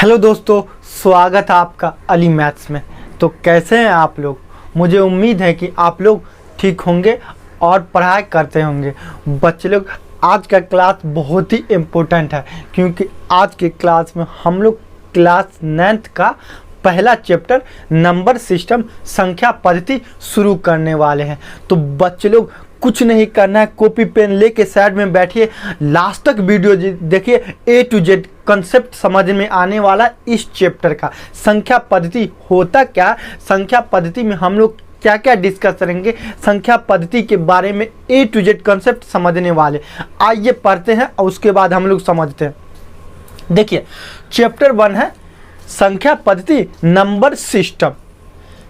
Hello दोस्तों, स्वागत है आपका अली मैथ्स में। तो कैसे हैं आप लोग? मुझे उम्मीद है कि आप लोग ठीक होंगे और पढ़ाई करते होंगे। बच्चे लोग, आज का क्लास बहुत ही इम्पोर्टेंट है क्योंकि आज के क्लास में हम लोग क्लास 9th का पहला चैप्टर नंबर सिस्टम संख्या पद्धति शुरू करने वाले हैं। तो बच्चे लोग कुछ नहीं करना है, कॉपी पेन लेके साइड में बैठिए, लास्ट तक वीडियो देखिए। A to Z कंसेप्ट समझ में आने वाला इस चैप्टर का। संख्या पद्धति होता क्या, संख्या पद्धति में हम लोग क्या क्या डिस्कस करेंगे, संख्या पद्धति के बारे में A to Z कंसेप्ट समझने वाले। आइए पढ़ते हैं और उसके बाद हम लोग समझते हैं। देखिए, चैप्टर 1 है संख्या पद्धति number system.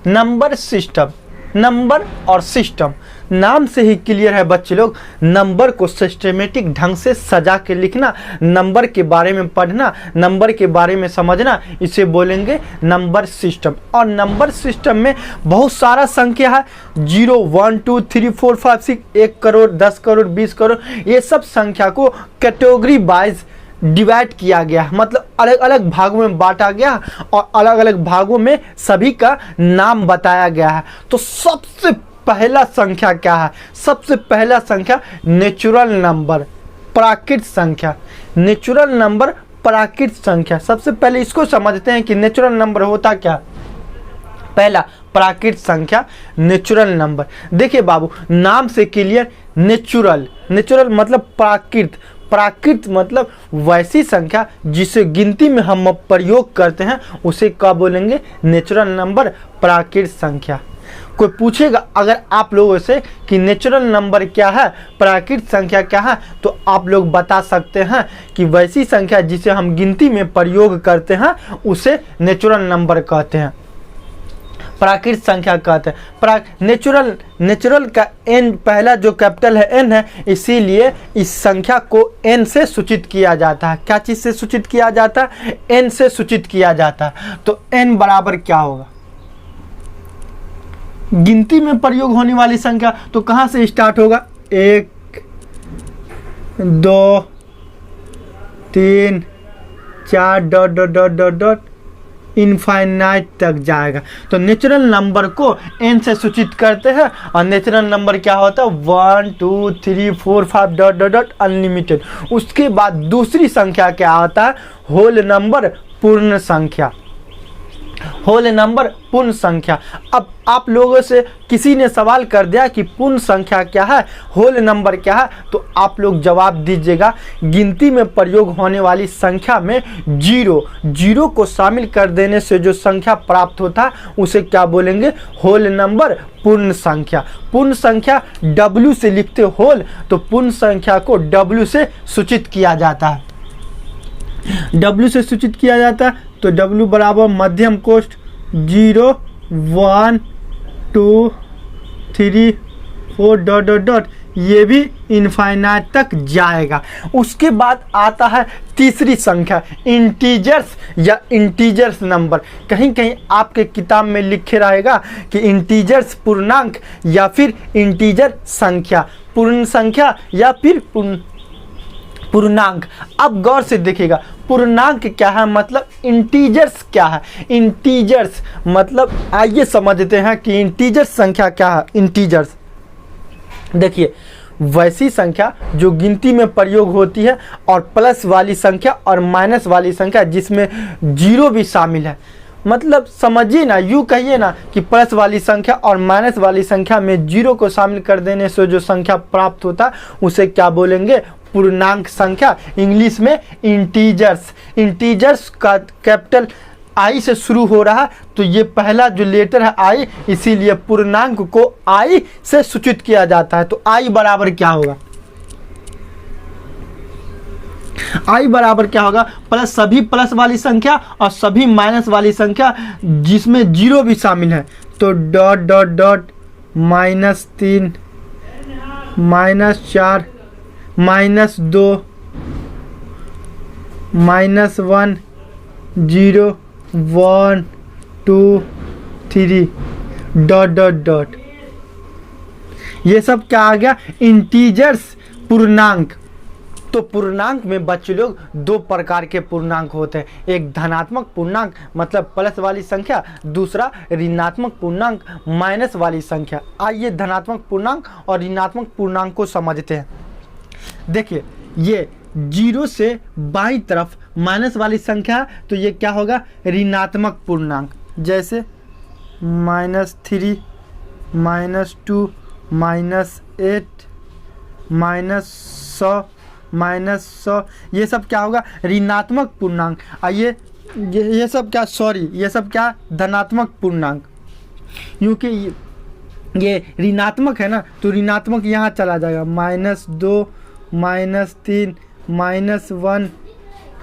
Number system, number और सिस्टम नाम से ही क्लियर है बच्चे लोग। नंबर को सिस्टमेटिक ढंग से सजा के लिखना, नंबर के बारे में पढ़ना, नंबर के बारे में समझना, इसे बोलेंगे नंबर सिस्टम। और नंबर सिस्टम में बहुत सारा संख्या है, 0 1 2 3 4 5 6, 1 करोड़ 10 करोड़ 20 करोड़, ये सब संख्या को कैटेगरी वाइज डिवाइड किया गया, मतलब अलग अलग भागों में बांटा गया और अलग अलग भागों में सभी का नाम बताया गया है। तो सबसे पहला संख्या क्या है? सबसे पहला संख्या नेचुरल नंबर, प्राकृतिक संख्या। नेचुरल नंबर, प्राकृतिक संख्या। सबसे पहले इसको समझते हैं कि नेचुरल नंबर होता क्या। पहला प्राकृतिक संख्या, नेचुरल नंबर। देखिए बाबू, नाम से क्लियर, नेचुरल, नेचुरल मतलब प्राकृत, प्राकृत मतलब वैसी संख्या जिसे गिनती में हम प्रयोग करते हैं उसे क्या बोलेंगे? नेचुरल नंबर, प्राकृतिक संख्या। कोई पूछेगा अगर आप लोगों से कि नेचुरल नंबर क्या है, प्राकृतिक संख्या क्या है, तो आप लोग बता सकते हैं कि वैसी संख्या जिसे हम गिनती में प्रयोग करते हैं उसे नेचुरल नंबर कहते हैं, प्राकृतिक संख्या कहते हैं। नेचुरल का n, पहला जो कैपिटल है n है, इसीलिए इस संख्या को n से सूचित किया जाता है। क्या चीज़ से सूचित किया जाता है? n से सूचित किया जाता है। तो n बराबर क्या होगा? गिनती में प्रयोग होने वाली संख्या तो कहाँ से स्टार्ट होगा? 1 2 3 4 dot dot dot dot dot infinite तक जाएगा। तो नेचुरल नंबर को n से सूचित करते हैं और नेचुरल नंबर क्या होता है? 1 2 3 4 5 डॉट डॉट डॉट अनलिमिटेड। उसके बाद दूसरी संख्या क्या होता है? होल नंबर, पूर्ण संख्या। होल नंबर, पूर्ण संख्या। अब आप लोगों से किसी ने सवाल कर दिया कि पूर्ण संख्या क्या है, होल नंबर क्या है, तो आप लोग जवाब दीजिएगा। गिनती में प्रयोग होने वाली संख्या में जीरो को शामिल कर देने से जो संख्या प्राप्त होता है उसे क्या बोलेंगे? होल नंबर, पूर्ण संख्या। पूर्ण संख्या W से लिखते होल, तो पूर्ण संख्या को W से सूचित किया जाता है। W से सूचित किया जाता है तो W बराबर मध्यम कोष्ठ 0 1 2 3 4 डॉट डॉट डॉट, ये भी इनफाइनाइट तक जाएगा। उसके बाद आता है तीसरी संख्या, इंटीजर्स या इंटीजर्स नंबर। कहीं कहीं आपके किताब में लिखे रहेगा कि इंटीजर्स पूर्णांक या फिर इंटीजर संख्या, पूर्ण संख्या या फिर पूर्णांक। अब गौर से देखिएगा, पूर्णांक क्या है, मतलब इंटीजर्स क्या है। इंटीजर्स मतलब, आइए समझते हैं कि इंटीजर्स संख्या क्या है। इंटीजर्स देखिए, वैसी संख्या जो गिनती में प्रयोग होती है और प्लस वाली संख्या और माइनस वाली संख्या जिसमें जीरो भी शामिल है। मतलब समझिए ना, यूँ कहिए ना कि प्लस वाली संख्या और माइनस वाली संख्या में जीरो को शामिल कर देने से जो संख्या प्राप्त होता है उसे क्या बोलेंगे? पूर्णांक संख्या, इंग्लिश में इंटीजर्स। इंटीजर्स का कैपिटल I से शुरू हो रहा, तो ये पहला जो लेटर है I, इसीलिए पूर्णांक को I से सूचित किया जाता है। तो I बराबर क्या होगा? I बराबर क्या होगा? प्लस, सभी प्लस वाली संख्या और सभी माइनस वाली संख्या जिसमें जीरो भी शामिल है। तो dot dot dot -3 -4 -2 -1 0 1 2 3 dot dot dot, ये सब क्या आ गया? इंटीजर्स, पूर्णांक। तो पूर्णांक में बच्चे लोग दो प्रकार के पूर्णांक होते हैं, एक धनात्मक पूर्णांक मतलब प्लस वाली संख्या, दूसरा ऋणात्मक पूर्णांक माइनस वाली संख्या। आइए धनात्मक पूर्णांक और ऋणात्मक पूर्णांक को समझते हैं। देखिए ये 0 से बाईं तरफ माइनस वाली संख्या है, तो ये क्या होगा, ऋणात्मक पूर्णांक। जैसे -3, -2, -8, -100, -100, ये सब क्या होगा, ऋणात्मक पूर्णांक। आइए ये सब क्या, सॉरी ये सब क्या, धनात्मक पूर्णांक। क्योंकि ये ऋणात्मक है ना, तो ऋणात्मक यहाँ चला जाएगा, -2, -3, -1,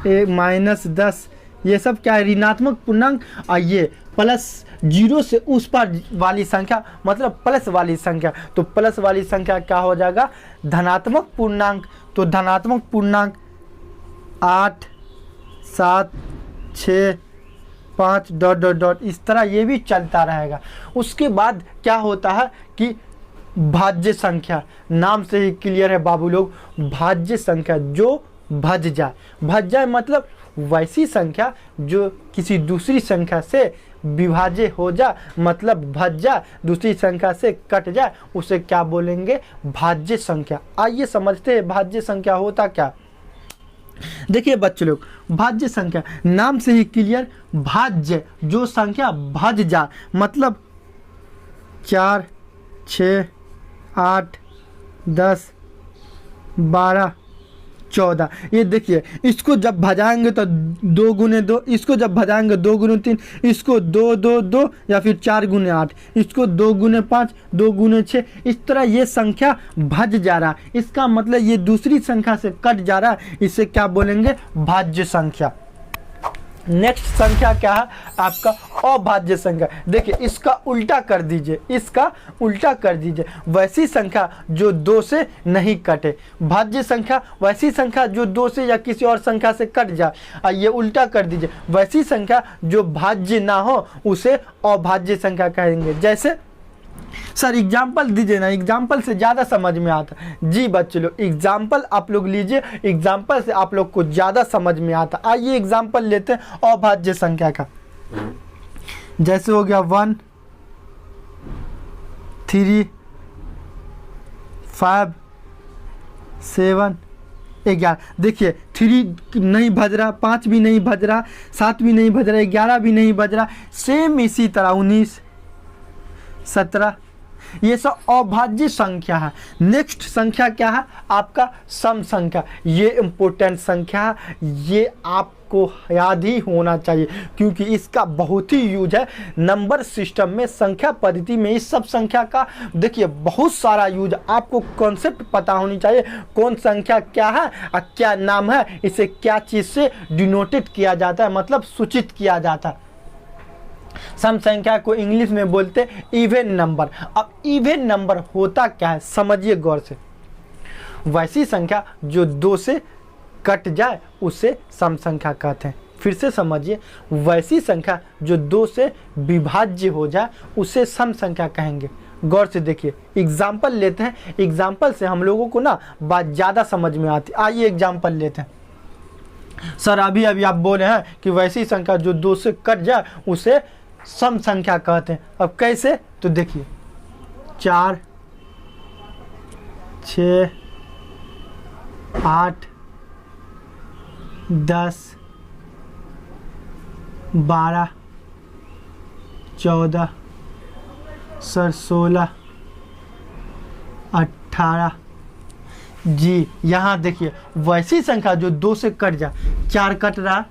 -10, ये सब क्या है, ऋणात्मक पूर्णांक। और ये प्लस 0 से उस पार वाली संख्या मतलब प्लस वाली संख्या, तो प्लस वाली संख्या क्या हो जाएगा, धनात्मक पूर्णांक। तो धनात्मक पूर्णांक 8, 7, 6, 5 ... इस तरह ये भी चलता रहेगा। उसके बाद क्या होता है कि भाज्य संख्या, नाम से ही क्लियर है बाबू लोग, भाज्य संख्या जो भज जाए। भज जाए मतलब वैसी संख्या जो किसी दूसरी संख्या से विभाज्य हो जाए, मतलब भज जाए, दूसरी संख्या से कट जाए, उसे क्या बोलेंगे, भाज्य संख्या। आइए समझते हैं भाज्य संख्या होता क्या। देखिए बच्चे लोग, भाज्य संख्या नाम से ही क्लियर, भाज्य जो संख्या भज जाए, मतलब 4, 6, 8, 10, 12, 14। ये देखिए इसको जब भजाएंगे तो 2 गुने 2, इसको जब भजाएंगे 2 गुने 3, इसको 2, 2, 2 या फिर 4 गुने 8, इसको 2 गुने 5, 2 गुने 6, इस तरह ये संख्या भज जा रहा है। इसका मतलब ये दूसरी संख्या से कट जा रहा है, इसे क्या बोलेंगे, भाज्य संख्या। नेक्स्ट संख्या क्या है आपका, अभाज्य संख्या। देखिए इसका उल्टा कर दीजिए, इसका उल्टा कर दीजिए, वैसी संख्या जो 2 से नहीं कटे। भाज्य संख्या वैसी संख्या जो 2 से या किसी और संख्या से कट जाए, और ये उल्टा कर दीजिए, वैसी संख्या जो भाज्य ना हो उसे अभाज्य संख्या कहेंगे। जैसे सर एग्जाम्पल दीजिए ना, एग्जाम्पल से ज़्यादा समझ में आता है। जी बच्चे लोग एग्जाम्पल आप लोग लीजिए, एग्जाम्पल से आप लोग को ज़्यादा समझ में आता। आइए एग्जाम्पल लेते हैं अभाज्य संख्या का। जैसे हो गया 1, 3, 5, 7, 11। देखिए 3 नहीं भज रहा, 5 भी नहीं भज रहा, 7 भी नहीं भज रहा, 11 भी नहीं भज रहा। सेम इसी तरह 19, 17, ये सब अभाज्य संख्या है। नेक्स्ट संख्या क्या है आपका, सम संख्या। ये इंपॉर्टेंट संख्या है, ये आपको याद ही होना चाहिए क्योंकि इसका बहुत ही यूज है नंबर सिस्टम में, संख्या पद्धति में। इस सब संख्या का देखिए बहुत सारा यूज, आपको कॉन्सेप्ट पता होनी चाहिए, कौन संख्या क्या है और क्या नाम है, इसे क्या चीज़ से डिनोटेड किया जाता है, मतलब सूचित किया जाता है। सम संख्या को इंग्लिश में बोलते इवन नंबर। अब इवन नंबर होता क्या है समझिए गौर से। वैसी संख्या जो 2 से कट जाए उसे सम संख्या कहते हैं। फिर से समझिए, वैसी संख्या जो 2 से विभाज्य हो जाए उसे सम संख्या कहेंगे। गौर से देखिए, एग्जाम्पल लेते हैं, एग्जाम्पल से हम लोगों को ना बात ज़्यादा समझ में आती। आइए एग्जाम्पल लेते हैं। सर अभी आप बोले हैं कि वैसी संख्या जो 2 से कट जाए उसे सम संख्या कहते हैं। अब कैसे, तो देखिए 4, 6, 8, 10, 12, 14, सर 16, 18। जी यहाँ देखिए वैसी संख्या जो 2 से कट जाए, 4 कट रहा,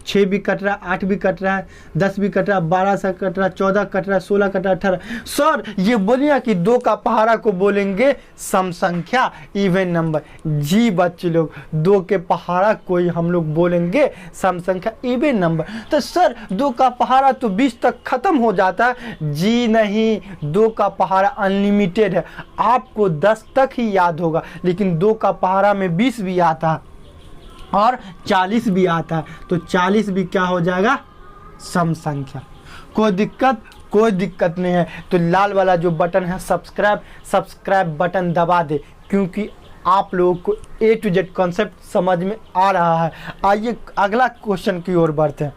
6 भी कट रहा, 8 भी कट रहा है, 10 भी कट रहा, 12 से कट रहा, 14 कट रहा, 16 कट रहा, 18। सर ये बोलिए कि 2 का पहाड़ा को बोलेंगे सम संख्या, इवन नंबर। जी बच्चे लोग, 2 के पहाड़ा कोई हम लोग बोलेंगे सम संख्या, इवन नंबर। तो सर 2 का पहाड़ा तो 20 तक खत्म हो जाता है। जी नहीं, 2 का पहाड़ा अनलिमिटेड है, आपको 10 तक ही याद होगा, लेकिन 2 का पहाड़ा में 20 भी आता है और 40 भी आता है, तो 40 भी क्या हो जाएगा, सम संख्या। कोई दिक्कत नहीं है। तो लाल वाला जो बटन है सब्सक्राइब बटन दबा दे, क्योंकि आप लोगों को A to Z कॉन्सेप्ट समझ में आ रहा है। आइए अगला क्वेश्चन की ओर बढ़ते हैं,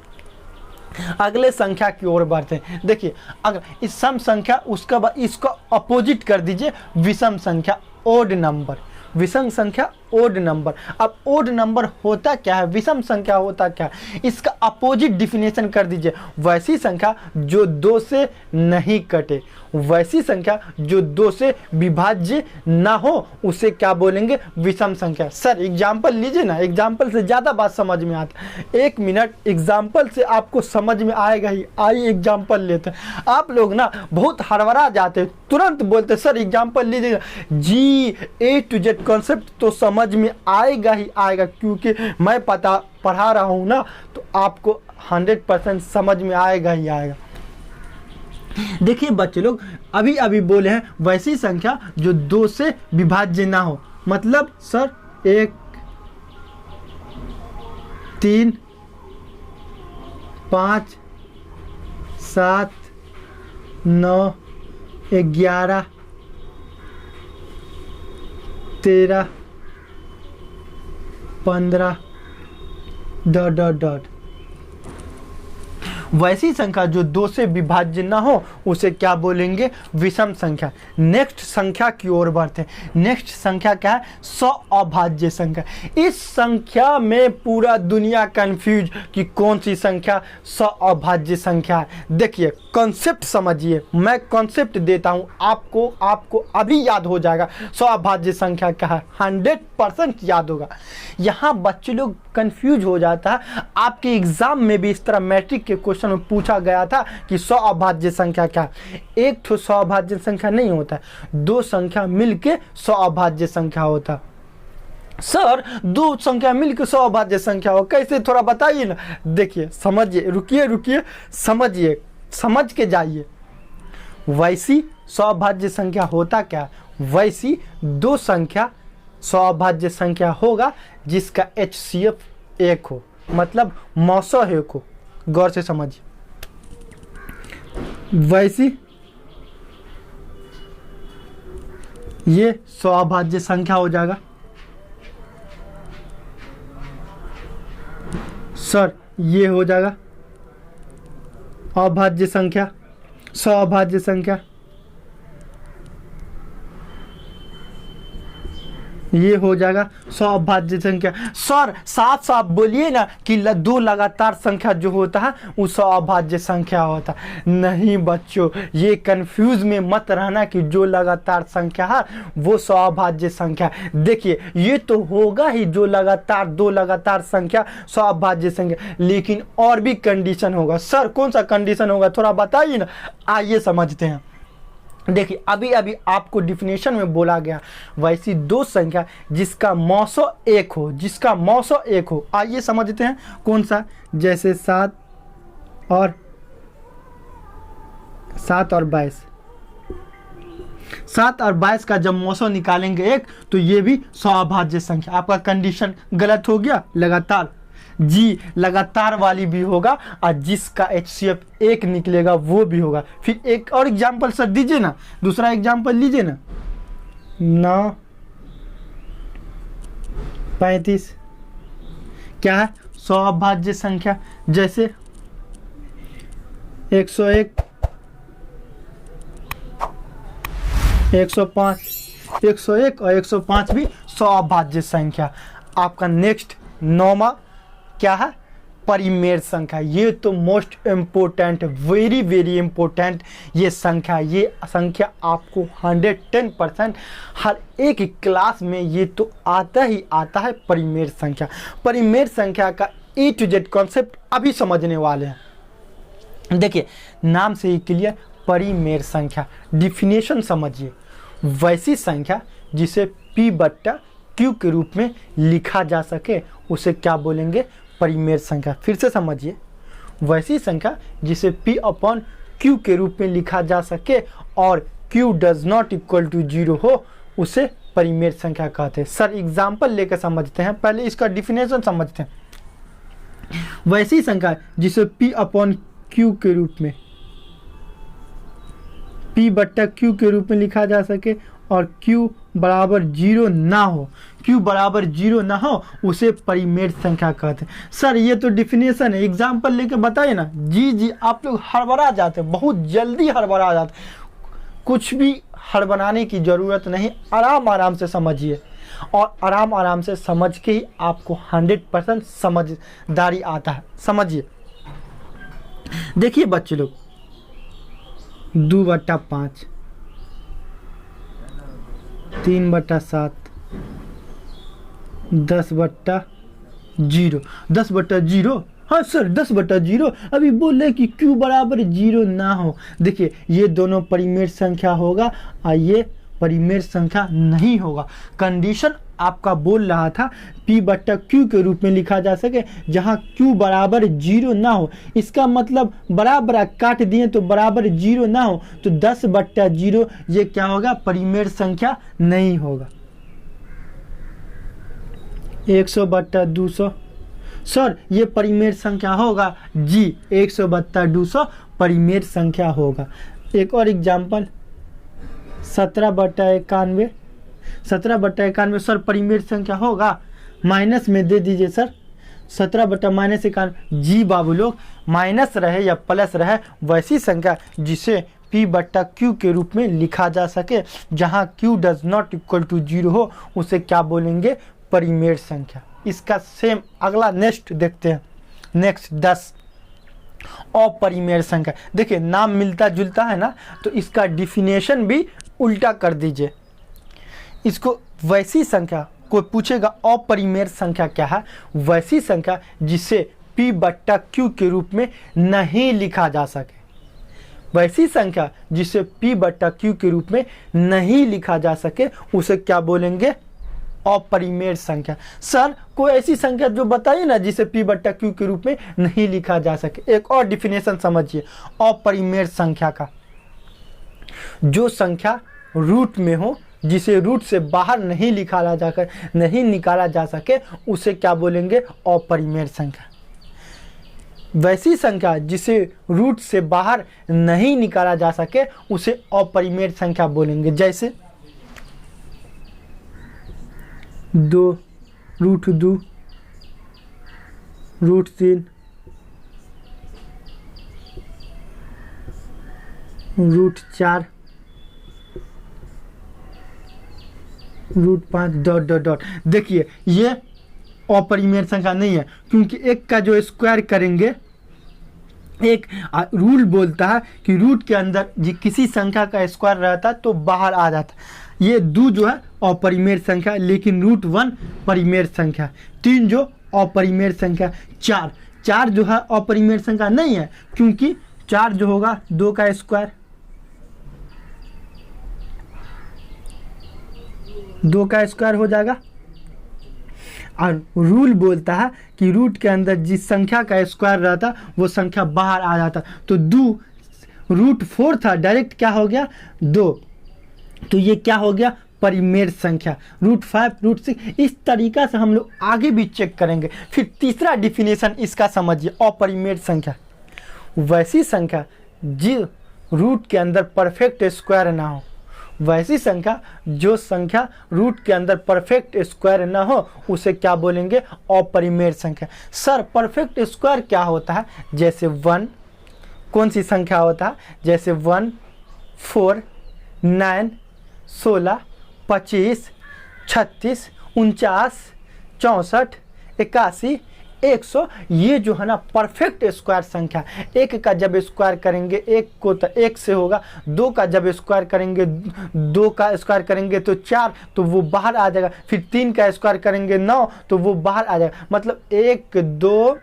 अगले संख्या की ओर बढ़ते हैं। देखिए अगर इस सम संख्या उसका बाद इसको अपोजिट कर दीजिए, विषम संख्या ओड नंबर, विषम संख्या ओड नंबर। अब ओड नंबर होता क्या है, विषम संख्या होता क्या है, इसका अपोजिट डिफिनेशन कर दीजिए। वैसी संख्या जो 2 से नहीं कटे, वैसी संख्या जो 2 से विभाज्य ना हो, उसे क्या बोलेंगे, विषम संख्या। सर एग्जाम्पल लीजिए ना, एग्जाम्पल से ज़्यादा बात समझ में आता है। 1 मिनट, एग्जाम्पल से आपको समझ में आएगा ही। आइए एग्जाम्पल लेते हैं। आप लोग ना बहुत हड़बड़ा जाते हैं, तुरंत बोलते सर एग्जाम्पल लीजिएगा जी। A to Z कॉन्सेप्ट तो समझ में आएगा ही आएगा, क्योंकि मैं पढ़ा रहा हूँ ना, तो आपको 100% समझ में आएगा ही आएगा। देखिए बच्चे लोग अभी अभी बोले हैं वैसी संख्या जो 2 से विभाज्य ना हो, मतलब सर 1 3 5 7 9 11 13 15 ... वैसी संख्या जो 2 से विभाज्य ना हो, उसे क्या बोलेंगे, विषम संख्या। नेक्स्ट संख्या की ओर बढ़ते हैं। नेक्स्ट संख्या क्या है, 100 अभाज्य संख्या। इस संख्या में पूरा दुनिया कंफ्यूज कि कौन सी संख्या 100 अभाज्य संख्या है। देखिए कॉन्सेप्ट समझिए, मैं कॉन्सेप्ट देता हूं आपको अभी याद हो जाएगा 100 अभाज्य संख्या क्या है, 100% याद होगा। यहाँ बच्चे लोग कंफ्यूज हो जाता है। आपके एग्जाम में भी इस तरह मैट्रिक के क्वेश्चन में पूछा गया था कि 100 अभाज्य संख्या क्या। एक तो 100 अभाज्य संख्या नहीं होता, 2 संख्या मिलके 100 अभाज्य संख्या होता। सर 2 संख्या मिलकर 100 अभाज्य संख्या हो कैसे, थोड़ा बताइए ना। देखिए समझिए, रुकिए समझिए, समझ के जाइए। वैसी 100 अभाज्य संख्या होता क्या, वैसी 2 संख्या 100 अभाज्य संख्या होगा जिसका HCF 1 हो, मतलब मौसो 1 हो। गौर से समझिए, वैसी ये 100 अभाज्य संख्या हो जाएगा। सर ये हो जाएगा अभाज्य संख्या, 100 अभाज्य संख्या। ये हो जाएगा 100 अभाज्य संख्या। सर साफ साफ बोलिए ना कि 2 लगातार संख्या जो होता है वो 100 अभाज्य संख्या होता है। नहीं बच्चों, ये कंफ्यूज में मत रहना कि जो लगातार संख्या है वो 100 अभाज्य संख्या। देखिए ये तो होगा ही, जो लगातार 2 लगातार संख्या 100 अभाज्य संख्या, लेकिन और भी कंडीशन होगा। सर कौन सा कंडीशन होगा, थोड़ा बताइए ना। आइए समझते हैं। देखिए अभी अभी आपको डिफिनेशन में बोला गया वैसी 2 संख्या जिसका मौसो 1 हो, जिसका मौसो 1 हो। आइए समझते हैं कौन सा, जैसे 7 और 22। 7 और 22 का जब मौसो निकालेंगे 1, तो ये भी 100 अभाज्य संख्या। आपका कंडीशन गलत हो गया, लगातार जी लगातार वाली भी होगा, और जिसका HCF 1 निकलेगा वो भी होगा। फिर एक और एग्जाम्पल सर दीजिए ना, दूसरा एग्जाम्पल लीजिए ना। 9 35 क्या है, 100 अभाज्य संख्या। जैसे 101 105, 101 और 105 भी 100 अभाज्य संख्या। आपका नेक्स्ट 9वां क्या है, परिमेय संख्या। ये तो most important, very very important ये संख्या आपको 110% हर एक क्लास में ये तो आता ही आता है। परिमेय संख्या, परिमेय संख्या का A to Z कॉन्सेप्ट अभी समझने वाले हैं। देखिए नाम से ही क्लियर, परिमेय संख्या। डिफिनेशन समझिए, वैसी संख्या जिसे P/Q के रूप में लिखा जा सके उसे क्या बोलेंगे, परिमेय संख्या। फिर से समझिए, वैसी संख्या जिसे P/Q के रूप में लिखा जा सके और Q does not equal to 0 हो, उसे परिमेय संख्या कहते हैं। सर एग्जाम्पल लेकर समझते हैं, पहले इसका डिफिनेशन समझते हैं। वैसी संख्या जिसे P/Q के रूप में P/Q के रूप में लिखा जा सके और q बराबर 0 ना हो, q बराबर 0 ना हो उसे परिमेय संख्या कहते हैं। सर ये तो डिफिनेशन है, एग्जाम्पल लेके बताइए ना। जी आप लोग हड़बड़ा जाते हैं, बहुत जल्दी हड़बड़ा जाते हैं। कुछ भी हड़बड़ाने की ज़रूरत नहीं, आराम से समझिए और आराम से समझ के ही आपको 100% समझदारी आता है। समझिए, देखिए बच्चे लोग, 2/5, 3/7, 10/0, 10/0। हाँ सर 10/0, अभी बोले कि q बराबर 0 ना हो। देखिए ये दोनों परिमेय संख्या होगा और ये परिमेय संख्या नहीं होगा। कंडीशन आपका बोल रहा था p/q के रूप में लिखा जा सके, जहां q बराबर 0 ना हो। इसका मतलब बराबर काट दिए तो बराबर 0 ना हो, तो 10/0 ये क्या होगा, परिमेय संख्या नहीं होगा। 100/200, सर ये परिमेय संख्या होगा जी, 100/200 परिमेय संख्या होगा। एक और एग्जाम्पल, 17/91, 17/91 सर परिमेय संख्या होगा, माइनस में दे दीजिए सर, 17/-91। जी बाबू लोग, माइनस रहे या प्लस रहे वैसी संख्या जिसे p/q के रूप में लिखा जा सके, जहां q does not equal to 0 हो उसे क्या बोलेंगे, परिमेय संख्या। इसका सेम अगला नेक्स्ट देखते हैं। नेक्स्ट 10, अपरिमेय संख्या। देखिए नाम मिलता जुलता है ना, तो इसका डिफिनेशन भी उल्टा कर दीजिए। इसको वैसी संख्या, कोई पूछेगा अपरिमेय संख्या क्या है, वैसी संख्या जिसे p/q के रूप में नहीं लिखा जा सके, वैसी संख्या जिसे p/q के रूप में नहीं लिखा जा सके उसे क्या बोलेंगे, अपरिमेय संख्या। सर कोई ऐसी संख्या जो बताइए ना जिसे p/q के रूप में नहीं लिखा जा सके। एक और डिफिनेशन समझिए अपरिमेय संख्या का, जो संख्या रूट में हो, जिसे रूट से बाहर नहीं निकाला जा सके उसे क्या बोलेंगे, अपरिमेय संख्या। वैसी संख्या जिसे रूट से बाहर नहीं निकाला जा सके उसे अपरिमेय संख्या बोलेंगे। जैसे 2, √2, √3, √4, √5 ... देखिए ये अपरिमेय संख्या नहीं है, क्योंकि एक का जो स्क्वायर करेंगे, एक रूल बोलता है कि रूट के अंदर किसी संख्या का स्क्वायर रहता तो बाहर आ जाता। ये 2 जो है अपरिमेय संख्या, लेकिन √1 परिमेय संख्या, 3 जो अपरिमेय संख्या, 4 जो है अपरिमेय संख्या नहीं है, क्योंकि 4 जो होगा 2 का स्क्वायर, 2 का स्क्वायर हो जाएगा। और रूल बोलता है कि रूट के अंदर जिस संख्या का स्क्वायर रहता वो संख्या बाहर आ जाता, तो 2 √4 था, डायरेक्ट क्या हो गया 2, तो ये क्या हो गया, परिमेय संख्या। √5, √6, इस तरीका से हम लोग आगे भी चेक करेंगे। फिर तीसरा डिफिनेशन इसका समझिए, अपरिमेय संख्या, वैसी संख्या जी रूट के अंदर परफेक्ट स्क्वायर ना हो, वैसी संख्या जो संख्या रूट के अंदर परफेक्ट स्क्वायर ना हो उसे क्या बोलेंगे, अपरिमेय संख्या। सर परफेक्ट स्क्वायर क्या होता है, जैसे 1, कौन सी संख्या होता है, जैसे 1, 4, 9, 16, 25, 36, 49, 64, 81, 100, ये जो है ना परफेक्ट स्क्वायर संख्या। एक का जब स्क्वायर करेंगे, एक को तो 1 से होगा, 2 का जब स्क्वायर करेंगे, 2 का स्क्वायर करेंगे तो 4, तो वो बाहर आ जाएगा। फिर 3 का स्क्वायर करेंगे 9, तो वो बाहर आ जाएगा। मतलब 1, 2,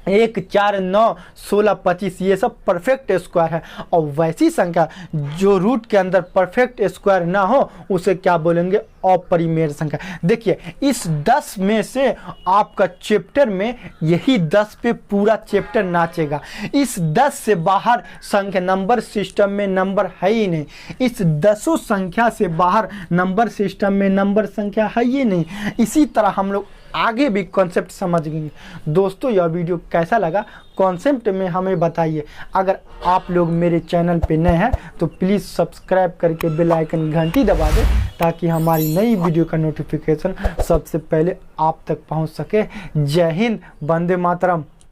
1, 4, 9, 16, 25, ये सब परफेक्ट स्क्वायर है। और वैसी संख्या जो रूट के अंदर परफेक्ट स्क्वायर ना हो उसे क्या बोलेंगे, अपरिमेय संख्या। देखिए इस 10 में से आपका चैप्टर में यही 10 पे पूरा चैप्टर नाचेगा। इस 10 से बाहर संख्या नंबर सिस्टम में नंबर है ही नहीं। इस 10 संख्या से बाहर नंबर सिस्टम में नंबर संख्या है ही नहीं। इसी तरह हम लोग आगे भी कॉन्सेप्ट समझेंगे। दोस्तों यह वीडियो कैसा लगा कॉन्सेप्ट में हमें बताइए। अगर आप लोग मेरे चैनल पे नए हैं तो प्लीज़ सब्सक्राइब करके बेल आइकन घंटी दबा दें ताकि हमारी नई वीडियो का नोटिफिकेशन सबसे पहले आप तक पहुंच सके। जय हिंद, वंदे मातरम।